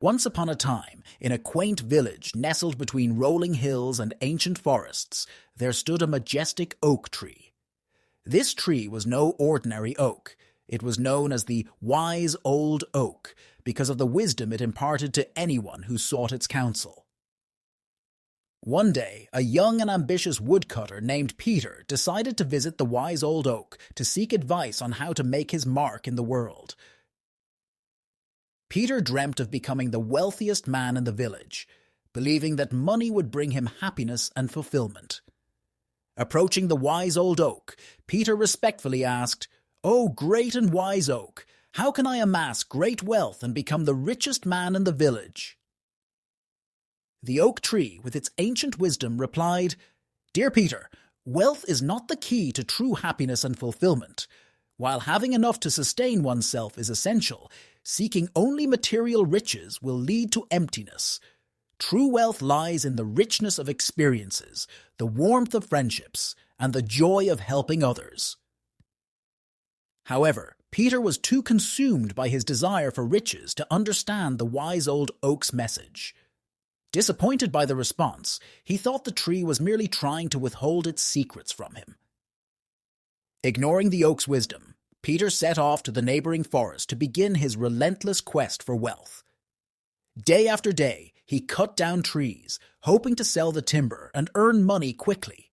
Once upon a time, in a quaint village nestled between rolling hills and ancient forests, there stood a majestic oak tree. This tree was no ordinary oak. It was known as the wise old oak because of the wisdom it imparted to anyone who sought its counsel. One day, a young and ambitious woodcutter named Peter decided to visit the wise old oak to seek advice on how to make his mark in the world. Peter dreamt of becoming the wealthiest man in the village, believing that money would bring him happiness and fulfillment. Approaching the wise old oak, Peter respectfully asked, "O great and wise oak, how can I amass great wealth and become the richest man in the village?" The oak tree, with its ancient wisdom, replied, "Dear Peter, wealth is not the key to true happiness and fulfillment. While having enough to sustain oneself is essential, seeking only material riches will lead to emptiness. True wealth lies in the richness of experiences, the warmth of friendships, and the joy of helping others." However, Peter was too consumed by his desire for riches to understand the wise old oak's message. Disappointed by the response, he thought the tree was merely trying to withhold its secrets from him. Ignoring the oak's wisdom, Peter set off to the neighboring forest to begin his relentless quest for wealth. Day after day, he cut down trees, hoping to sell the timber and earn money quickly.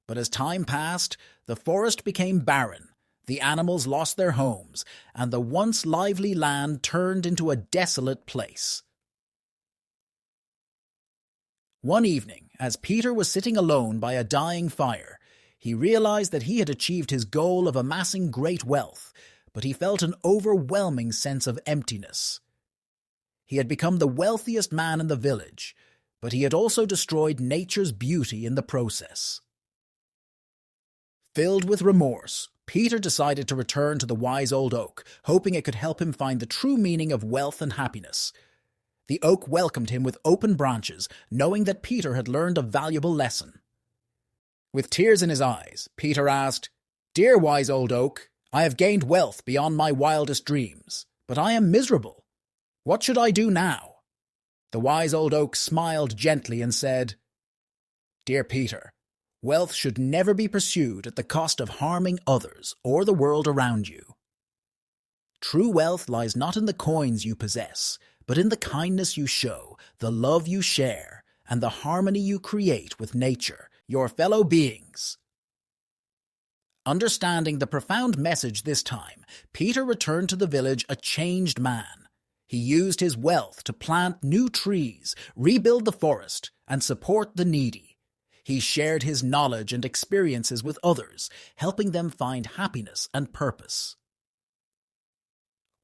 But as time passed, the forest became barren, the animals lost their homes, and the once lively land turned into a desolate place. One evening, as Peter was sitting alone by a dying fire, he realized that he had achieved his goal of amassing great wealth, but he felt an overwhelming sense of emptiness. He had become the wealthiest man in the village, but he had also destroyed nature's beauty in the process. Filled with remorse, Peter decided to return to the wise old oak, hoping it could help him find the true meaning of wealth and happiness. The oak welcomed him with open branches, knowing that Peter had learned a valuable lesson. With tears in his eyes, Peter asked, "Dear wise old oak, I have gained wealth beyond my wildest dreams, but I am miserable. What should I do now?" The wise old oak smiled gently and said, "Dear Peter, wealth should never be pursued at the cost of harming others or the world around you. True wealth lies not in the coins you possess, but in the kindness you show, the love you share, and the harmony you create with nature, your fellow beings." Understanding the profound message this time, Peter returned to the village a changed man. He used his wealth to plant new trees, rebuild the forest, and support the needy. He shared his knowledge and experiences with others, helping them find happiness and purpose.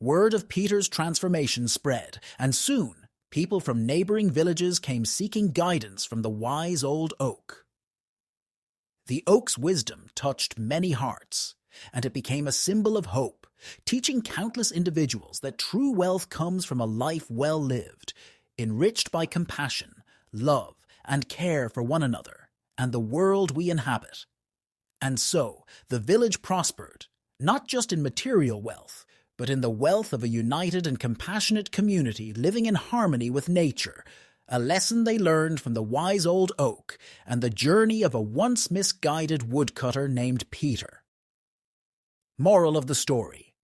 Word of Peter's transformation spread, and soon people from neighboring villages came seeking guidance from the wise old oak. The oak's wisdom touched many hearts, and it became a symbol of hope, teaching countless individuals that true wealth comes from a life well lived, enriched by compassion, love, and care for one another and the world we inhabit. And so, the village prospered, not just in material wealth, but in the wealth of a united and compassionate community living in harmony with nature, a lesson they learned from the wise old oak and the journey of a once misguided woodcutter named Peter. Moral of the story: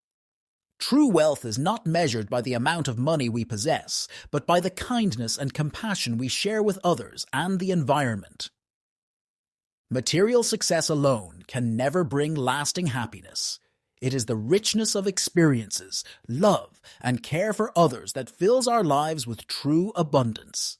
true wealth is not measured by the amount of money we possess, but by the kindness and compassion we share with others and the environment. Material success alone can never bring lasting happiness. It is the richness of experiences, love, and care for others that fills our lives with true abundance.